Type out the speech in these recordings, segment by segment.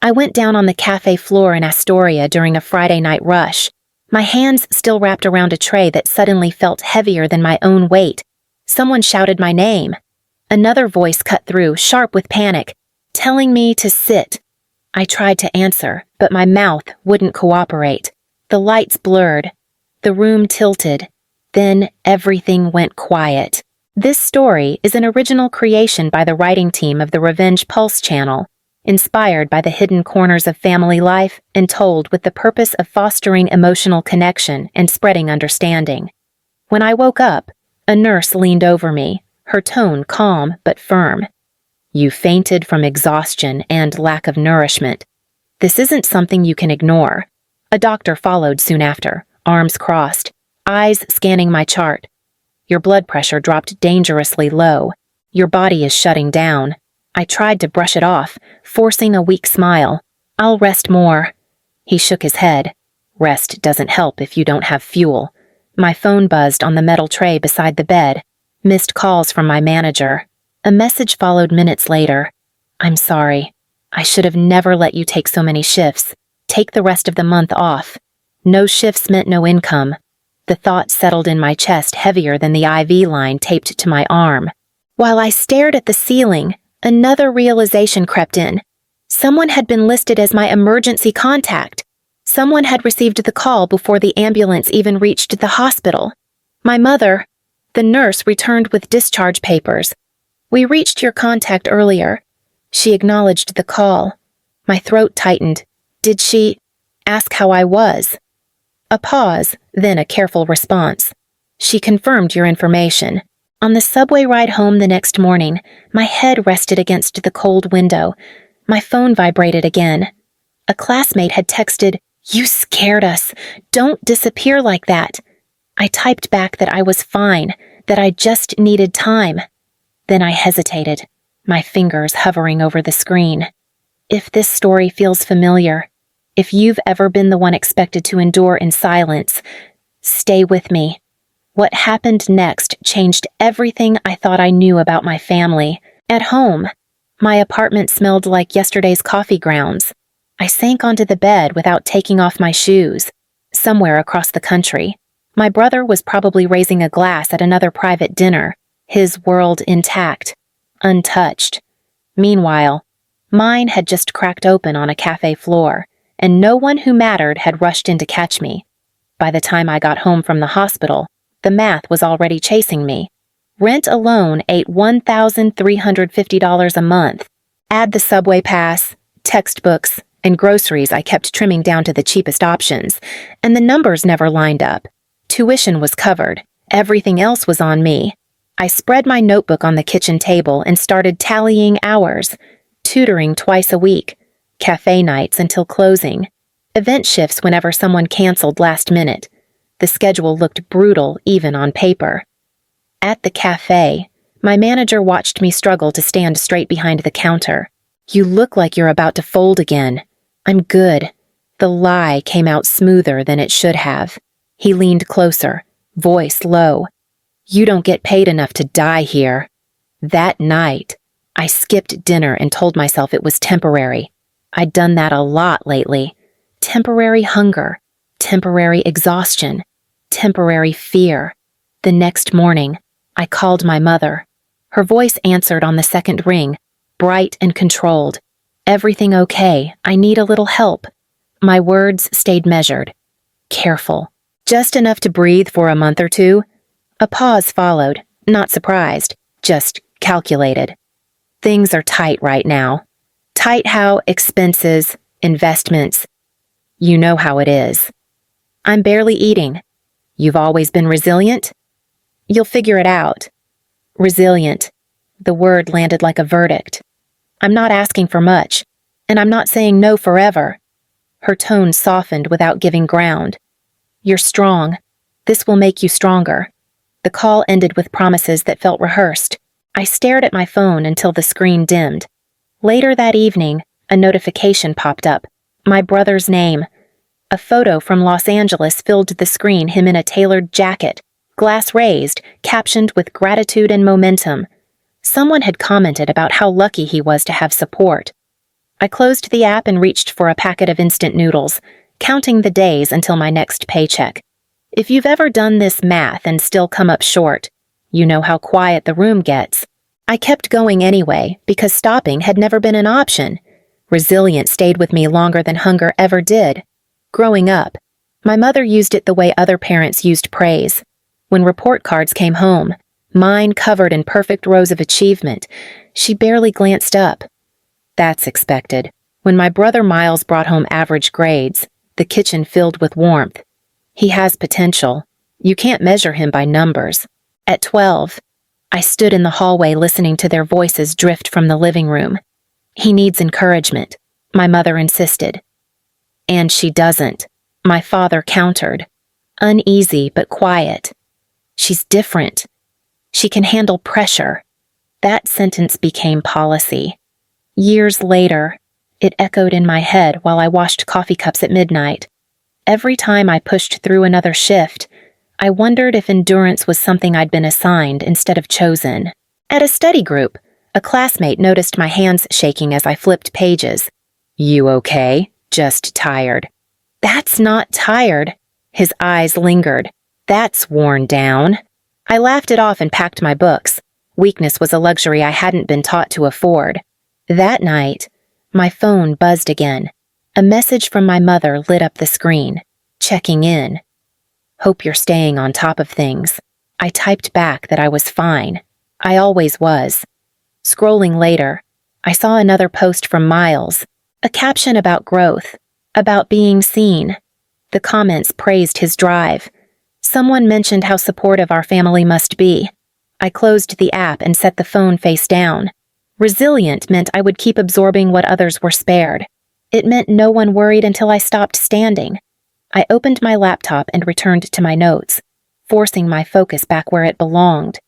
I went down on the cafe floor in Astoria during a Friday night rush, my hands still wrapped around a tray that suddenly felt heavier than my own weight. Someone shouted my name. Another voice cut through, sharp with panic, telling me to sit. I tried to answer, but my mouth wouldn't cooperate. The lights blurred. The room tilted. Then everything went quiet. This story is an original creation by the writing team of the Revenge Pulse channel, inspired by the hidden corners of family life and told with the purpose of fostering emotional connection and spreading understanding. When I woke up, a nurse leaned over me, her tone calm but firm. "You fainted from exhaustion and lack of nourishment. This isn't something you can ignore." A doctor followed soon after, arms crossed, eyes scanning my chart. "Your blood pressure dropped dangerously low. Your body is shutting down." I tried to brush it off, forcing a weak smile. "I'll rest more." He shook his head. "Rest doesn't help if you don't have fuel." My phone buzzed on the metal tray beside the bed. Missed calls from my manager. A message followed minutes later. "I'm sorry. I should have never let you take so many shifts. Take the rest of the month off." No shifts meant no income. The thought settled in my chest heavier than the IV line taped to my arm. While I stared at the ceiling, another realization crept in. Someone had been listed as my emergency contact. Someone had received the call before the ambulance even reached the hospital. My mother. The nurse returned with discharge papers. "We reached your contact earlier." She acknowledged the call. My throat tightened. "Did she ask how I was?" A pause, then a careful response. "She confirmed your information." On the subway ride home the next morning, my head rested against the cold window. My phone vibrated again. A classmate had texted, "You scared us. Don't disappear like that." I typed back that I was fine, that I just needed time. Then I hesitated, my fingers hovering over the screen. If this story feels familiar, if you've ever been the one expected to endure in silence, stay with me. What happened next changed everything I thought I knew about my family. At home, my apartment smelled like yesterday's coffee grounds. I sank onto the bed without taking off my shoes. Somewhere across the country, my brother was probably raising a glass at another private dinner, his world intact, untouched. Meanwhile, mine had just cracked open on a cafe floor, and no one who mattered had rushed in to catch me. By the time I got home from the hospital, the math was already chasing me. Rent alone ate $1,350 a month. Add the subway pass, textbooks, and groceries I kept trimming down to the cheapest options, and the numbers never lined up. Tuition was covered. Everything else was on me. I spread my notebook on the kitchen table and started tallying hours. Tutoring twice a week. Cafe nights until closing. Event shifts whenever someone canceled last minute. The schedule looked brutal even on paper. At the cafe, my manager watched me struggle to stand straight behind the counter. "You look like you're about to fold again." "I'm good." The lie came out smoother than it should have. He leaned closer, voice low. "You don't get paid enough to die here." That night, I skipped dinner and told myself it was temporary. I'd done that a lot lately. Temporary hunger, temporary exhaustion, temporary fear. The next morning, I called my mother. Her voice answered on the second ring, bright and controlled. "Everything okay? I need a little help." My words stayed measured, careful. "Just enough to breathe for a month or two?" A pause followed, not surprised, just calculated. "Things are tight right now." "Tight how? Expenses, investments." "You know how it is." "I'm barely eating." "You've always been resilient?" "You'll figure it out." Resilient. The word landed like a verdict. "I'm not asking for much, and I'm not saying no forever." Her tone softened without giving ground. "You're strong. This will make you stronger." The call ended with promises that felt rehearsed. I stared at my phone until the screen dimmed. Later that evening, a notification popped up. My brother's name. A photo from Los Angeles filled the screen, him in a tailored jacket, glass raised, captioned with gratitude and momentum. Someone had commented about how lucky he was to have support. I closed the app and reached for a packet of instant noodles, counting the days until my next paycheck. If you've ever done this math and still come up short, you know how quiet the room gets. I kept going anyway, because stopping had never been an option. Resilience stayed with me longer than hunger ever did. Growing up, my mother used it the way other parents used praise. When report cards came home, mine covered in perfect rows of achievement, she barely glanced up. That's expected. When my brother Miles brought home average grades, the kitchen filled with warmth. He has potential. You can't measure him by numbers. At 12, I stood in the hallway listening to their voices drift from the living room. He needs encouragement, my mother insisted. And she doesn't, my father countered. Uneasy but quiet. She's different. She can handle pressure. That sentence became policy. Years later, it echoed in my head while I washed coffee cups at midnight. Every time I pushed through another shift, I wondered if endurance was something I'd been assigned instead of chosen. At a study group, a classmate noticed my hands shaking as I flipped pages. "You okay? Just tired." "That's not tired." His eyes lingered. "That's worn down." I laughed it off and packed my books. Weakness was a luxury I hadn't been taught to afford. That night, my phone buzzed again. A message from my mother lit up the screen. Checking in. "Hope you're staying on top of things." I typed back that I was fine. I always was. Scrolling later, I saw another post from Miles, a caption about growth, about being seen. The comments praised his drive. Someone mentioned how supportive our family must be. I closed the app and set the phone face down. Resilient meant I would keep absorbing what others were spared. It meant no one worried until I stopped standing. I opened my laptop and returned to my notes, forcing my focus back where it belonged.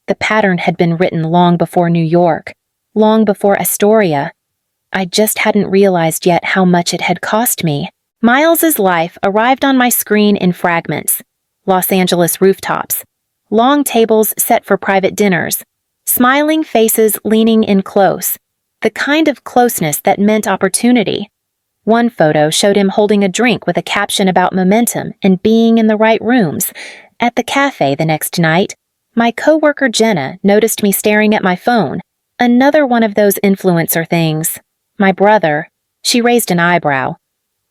The pattern had been written long before New York, long before Astoria. I just hadn't realized yet how much it had cost me. Miles's life arrived on my screen in fragments. Los Angeles rooftops, long tables set for private dinners, smiling faces leaning in close, the kind of closeness that meant opportunity. One photo showed him holding a drink with a caption about momentum and being in the right rooms. At the cafe the next night, my coworker Jenna noticed me staring at my phone. Another one of those influencer things. My brother, she raised an eyebrow.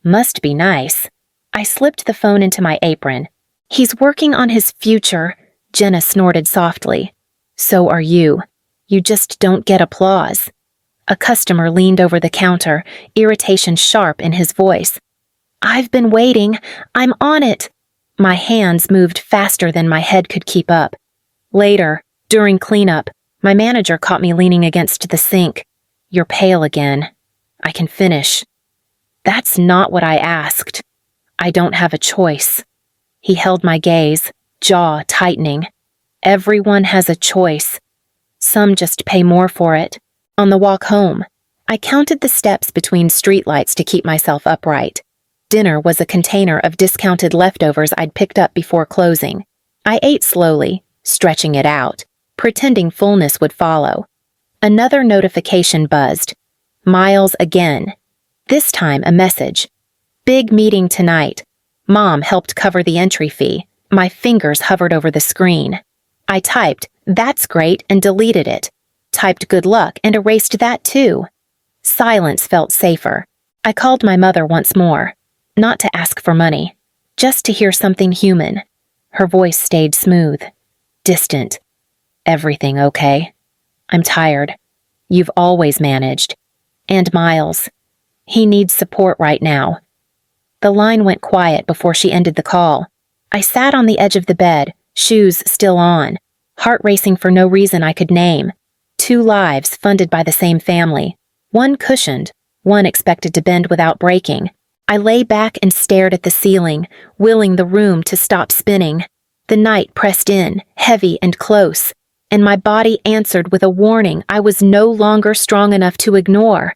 Must be nice. I slipped the phone into my apron. "He's working on his future," Jenna snorted softly. "So are you. You just don't get applause." A customer leaned over the counter, irritation sharp in his voice. "I've been waiting. I'm on it." My hands moved faster than my head could keep up. Later, during cleanup, my manager caught me leaning against the sink. "You're pale again. I can finish." "That's not what I asked." "I don't have a choice." He held my gaze, jaw tightening. "Everyone has a choice. Some just pay more for it." On the walk home, I counted the steps between streetlights to keep myself upright. Dinner was a container of discounted leftovers I'd picked up before closing. I ate slowly, stretching it out, pretending fullness would follow. Another notification buzzed. Miles again. This time a message. "Big meeting tonight. Mom helped cover the entry fee." My fingers hovered over the screen. I typed, "That's great," and deleted it. Typed "good luck" and erased that too. Silence felt safer. I called my mother once more. Not to ask for money. Just to hear something human. Her voice stayed smooth. Distant. "Everything okay? I'm tired. You've always managed. And Miles. He needs support right now." The line went quiet before she ended the call. I sat on the edge of the bed, shoes still on, heart racing for no reason I could name. 2 lives funded by the same family. One cushioned, one expected to bend without breaking. I lay back and stared at the ceiling, willing the room to stop spinning. The night pressed in, heavy and close, and my body answered with a warning I was no longer strong enough to ignore.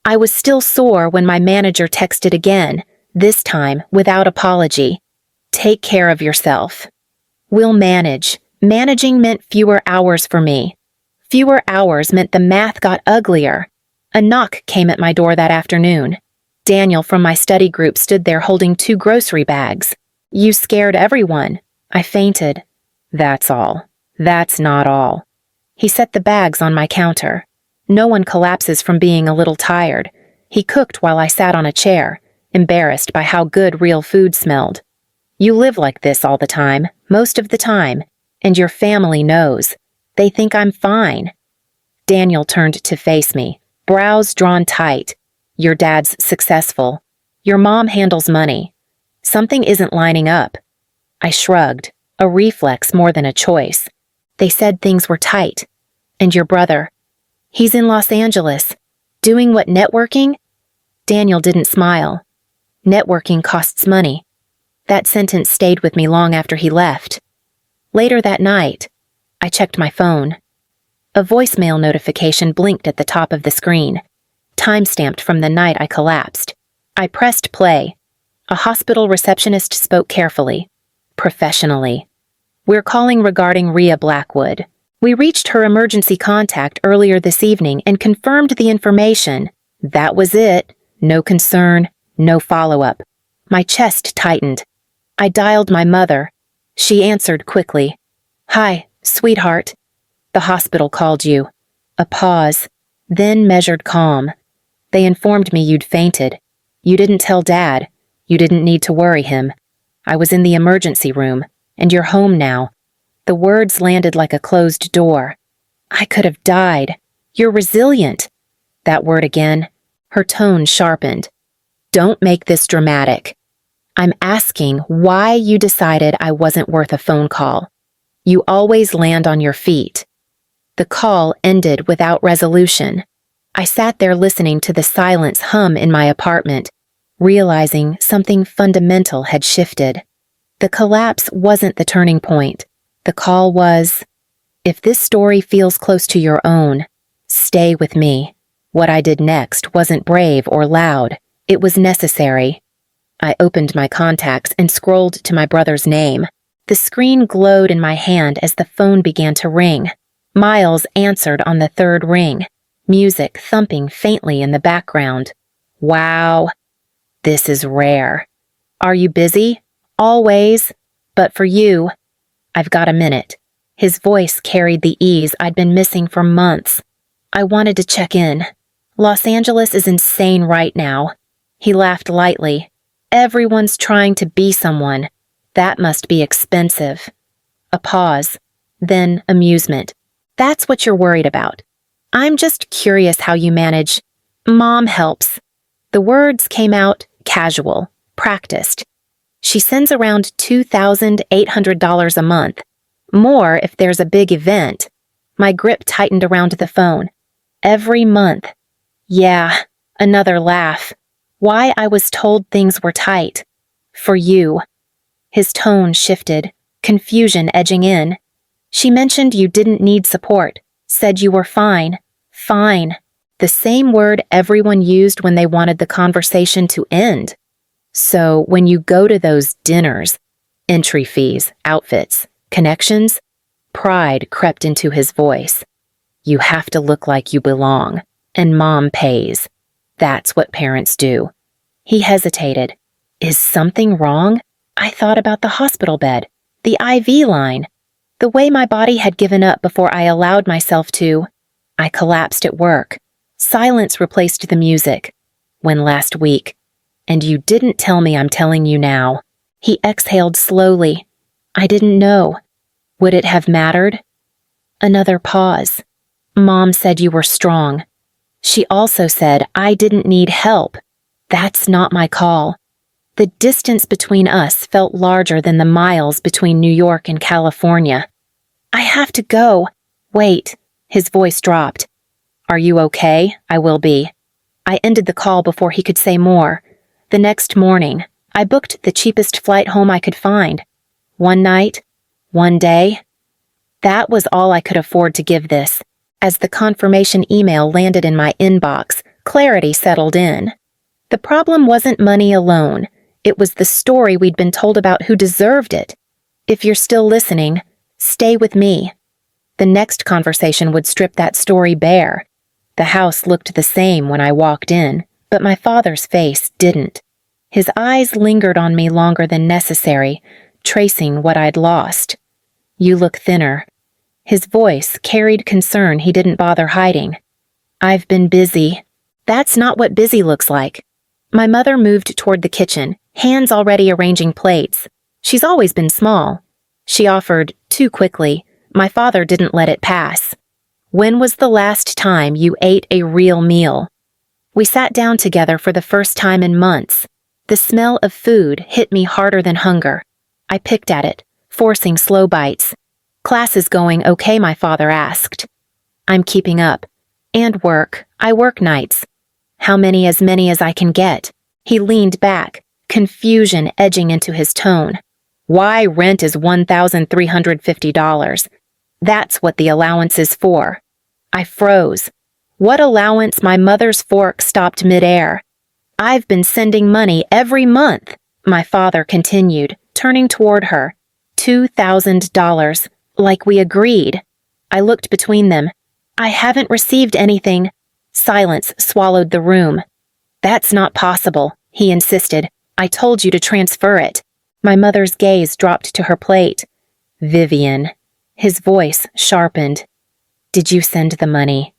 I was still sore when my manager texted again, this time without apology. "Take care of yourself." "We'll manage." Managing meant fewer hours for me. Fewer hours meant the math got uglier. A knock came at my door that afternoon. Daniel from my study group stood there holding 2 grocery bags. "You scared everyone." I fainted. "That's all." "That's not all." He set the bags on my counter. No one collapses from being a little tired. He cooked while I sat on a chair, embarrassed by how good real food smelled. "You live like this all the time, most of the time, and your family knows. They think I'm fine." Daniel turned to face me, brows drawn tight. "Your dad's successful. Your mom handles money. Something isn't lining up." I shrugged, a reflex more than a choice. "They said things were tight. And your brother? He's in Los Angeles. Doing what, networking?" Daniel didn't smile. "Networking costs money." That sentence stayed with me long after he left. Later that night, I checked my phone. A voicemail notification blinked at the top of the screen, time-stamped from the night I collapsed. I pressed play. A hospital receptionist spoke carefully, professionally. "We're calling regarding Rhea Blackwood. We reached her emergency contact earlier this evening and confirmed the information. That was it. No concern, no follow-up." My chest tightened. I dialed my mother. She answered quickly. "Hi, sweetheart. The hospital called you." A pause, then measured calm. "They informed me you'd fainted. You didn't tell Dad. You didn't need to worry him. I was in the emergency room, and you're home now." The words landed like a closed door. "I could have died. You're resilient." That word again. Her tone sharpened. "Don't make this dramatic. I'm asking why you decided I wasn't worth a phone call. You always land on your feet." The call ended without resolution. I sat there listening to the silence hum in my apartment, realizing something fundamental had shifted. The collapse wasn't the turning point. The call was, "If this story feels close to your own, stay with me." What I did next wasn't brave or loud. It was necessary. I opened my contacts and scrolled to my brother's name. The screen glowed in my hand as the phone began to ring. Miles answered on the 3rd ring, music thumping faintly in the background. "Wow. This is rare. Are you busy?" "Always. But for you." "I've got a minute." His voice carried the ease I'd been missing for months. "I wanted to check in. Los Angeles is insane right now." He laughed lightly. "Everyone's trying to be someone. That must be expensive." A pause, then amusement. "That's what you're worried about. I'm just curious how you manage." "Mom helps." The words came out casual, practiced. "She sends around $2,800 a month. More if there's a big event." My grip tightened around the phone. "Every month." "Yeah." Another laugh. Why I was told things were tight. "For you." His tone shifted, confusion edging in. "She mentioned you didn't need support, said you were fine." Fine. The same word everyone used when they wanted the conversation to end. "So when you go to those dinners, entry fees, outfits, connections," pride crept into his voice. "You have to look like you belong, and Mom pays. That's what parents do." He hesitated. Is something wrong? I thought about the hospital bed, the IV line, the way my body had given up before I allowed myself to. I collapsed at work. Silence replaced the music. "When last week. And you didn't tell me I'm telling you now." He exhaled slowly. "I didn't know. Would it have mattered?" Another pause. "Mom said you were strong. She also said I didn't need help. That's not my call." The distance between us felt larger than the miles between New York and California. "I have to go." "Wait." His voice dropped. "Are you okay?" "I will be." I ended the call before he could say more. The next morning, I booked the cheapest flight home I could find. One night, one day. That was all I could afford to give this. As the confirmation email landed in my inbox, clarity settled in. The problem wasn't money alone. It was the story we'd been told about who deserved it. If you're still listening, stay with me. The next conversation would strip that story bare. The house looked the same when I walked in, but my father's face didn't. His eyes lingered on me longer than necessary, tracing what I'd lost. "You look thinner." His voice carried concern he didn't bother hiding. "I've been busy." "That's not what busy looks like." My mother moved toward the kitchen, hands already arranging plates. She's always been small. She offered, too quickly. My father didn't let it pass. "When was the last time you ate a real meal?" We sat down together for the first time in months. The smell of food hit me harder than hunger. I picked at it, forcing slow bites. "Class is going okay?" my father asked. "I'm keeping up. And work. I work nights." "How many? As many as I can get." He leaned back, confusion edging into his tone. "Why, rent is $1,350. That's what the allowance is for." I froze. What allowance? My mother's fork stopped midair. "I've been sending money every month," my father continued, turning toward her. $2,000, like we agreed. I looked between them. "I haven't received anything." Silence swallowed the room. "That's not possible," he insisted. "I told you to transfer it." My mother's gaze dropped to her plate. "Vivian." His voice sharpened. "Did you send the money?"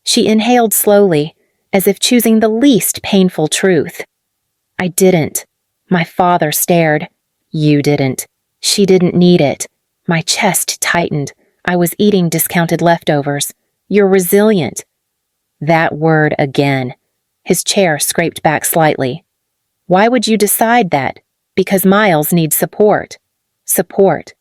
She inhaled slowly, as if choosing the least painful truth. "I didn't." My father stared. "You didn't. She didn't need it." My chest tightened. I was eating discounted leftovers. "You're resilient." That word again. His chair scraped back slightly. "Why would you decide that?" "Because Miles needs support." Support.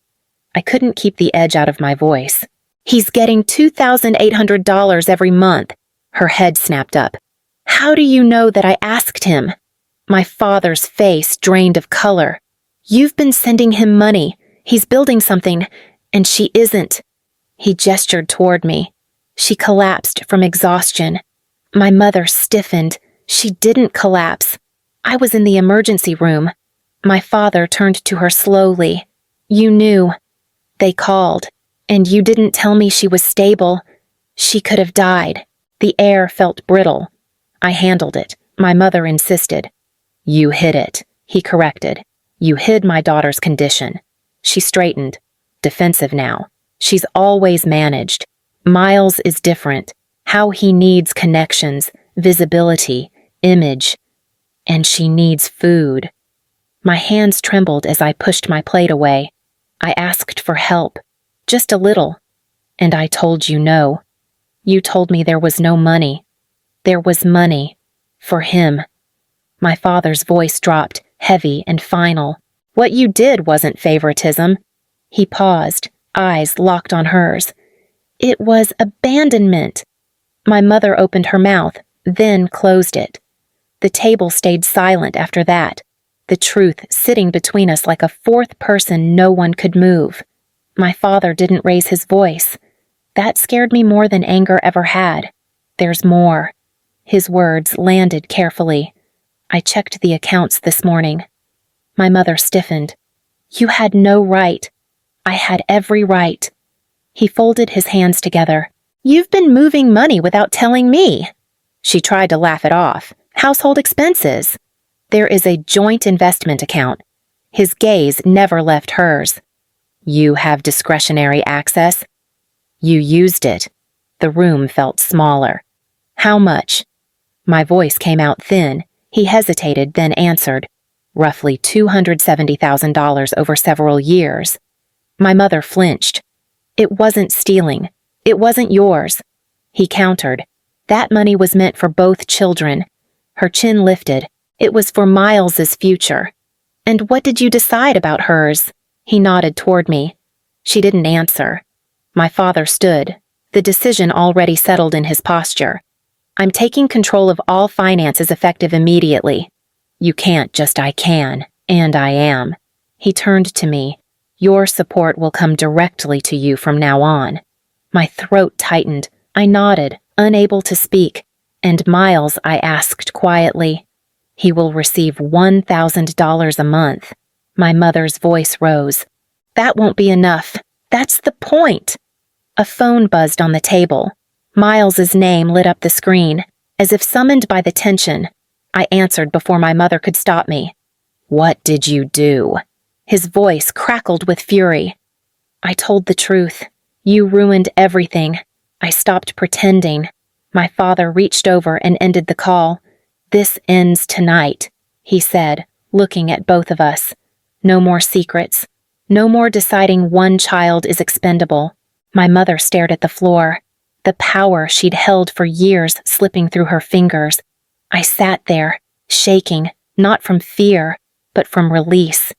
I couldn't keep the edge out of my voice. "He's getting $2,800 every month." Her head snapped up. "How do you know that I asked him?" My father's face drained of color. "You've been sending him money. He's building something, and she isn't." He gestured toward me. She collapsed from exhaustion. My mother stiffened. She didn't collapse. I was in the emergency room. My father turned to her slowly. "You knew. They called. And you didn't tell me she was stable. She could have died." The air felt brittle. I handled it. My mother insisted. "You hid it," he corrected. "You hid my daughter's condition." She straightened. Defensive now. She's always managed. Miles is different. How he needs connections, visibility, image. And she needs food. My hands trembled as I pushed my plate away. I asked for help. Just a little. And I told you no. You told me there was no money. There was money. For him. My father's voice dropped, heavy and final. "What you did wasn't favoritism." He paused, eyes locked on hers. "It was abandonment." My mother opened her mouth, then closed it. The table stayed silent after that, the truth sitting between us like a fourth person no one could move. My father didn't raise his voice. That scared me more than anger ever had. "There's more." His words landed carefully. "I checked the accounts this morning." My mother stiffened. "You had no right." "I had every right." He folded his hands together. "You've been moving money without telling me." She tried to laugh it off. "Household expenses." "There is a joint investment account." His gaze never left hers. "You have discretionary access?" "You used it." The room felt smaller. "How much?" My voice came out thin. He hesitated, then answered. "Roughly $270,000 over several years." My mother flinched. "It wasn't stealing. It wasn't yours." He countered. "That money was meant for both children." Her chin lifted. "It was for Miles's future." "And what did you decide about hers?" He nodded toward me. She didn't answer. My father stood, the decision already settled in his posture. "I'm taking control of all finances effective immediately." "You can't, just I can, and I am." He turned to me. "Your support will come directly to you from now on." My throat tightened. I nodded, unable to speak. "And Miles," I asked quietly. "He will receive $1,000 a month." My mother's voice rose. "That won't be enough. That's the point." A phone buzzed on the table. Miles's name lit up the screen. As if summoned by the tension, I answered before my mother could stop me. "What did you do?" His voice crackled with fury. "I told the truth. You ruined everything. I stopped pretending." My father reached over and ended the call. "This ends tonight," he said, looking at both of us. "No more secrets. No more deciding one child is expendable." My mother stared at the floor, the power she'd held for years slipping through her fingers. I sat there, shaking, not from fear, but from release.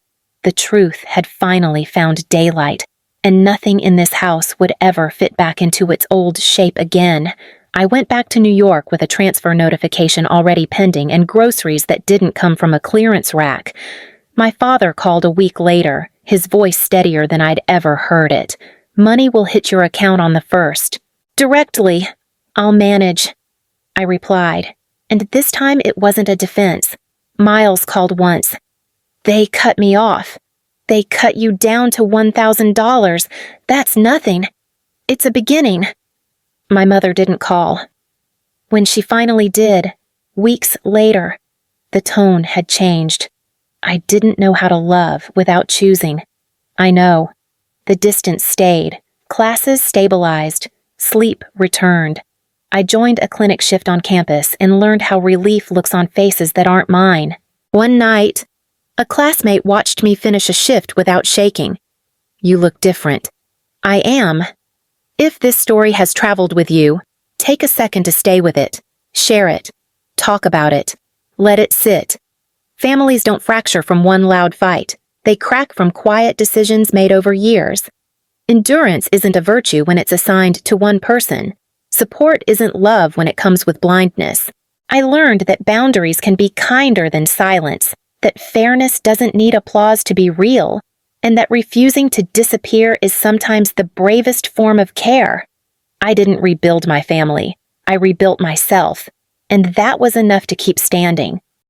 The truth had finally found daylight, and nothing in this house would ever fit back into its old shape again. I went back to New York with a transfer notification already pending and groceries that didn't come from a clearance rack. My father called a week later, his voice steadier than I'd ever heard it. "Money will hit your account on the 1st. "Directly. I'll manage," I replied. And this time it wasn't a defense. Miles called once. "They cut me off. They cut you down to $1,000. That's nothing. It's a beginning." My mother didn't call. When she finally did, weeks later, the tone had changed. I didn't know how to love without choosing. I know. The distance stayed. Classes stabilized. Sleep returned. I joined a clinic shift on campus and learned how relief looks on faces that aren't mine. One night, a classmate watched me finish a shift without shaking. "You look different." I am. If this story has traveled with you, take a second to stay with it. Share it. Talk about it. Let it sit. Families don't fracture from one loud fight. They crack from quiet decisions made over years. Endurance isn't a virtue when it's assigned to one person. Support isn't love when it comes with blindness. I learned that boundaries can be kinder than silence, that fairness doesn't need applause to be real, and that refusing to disappear is sometimes the bravest form of care. I didn't rebuild my family. I rebuilt myself, and that was enough to keep standing.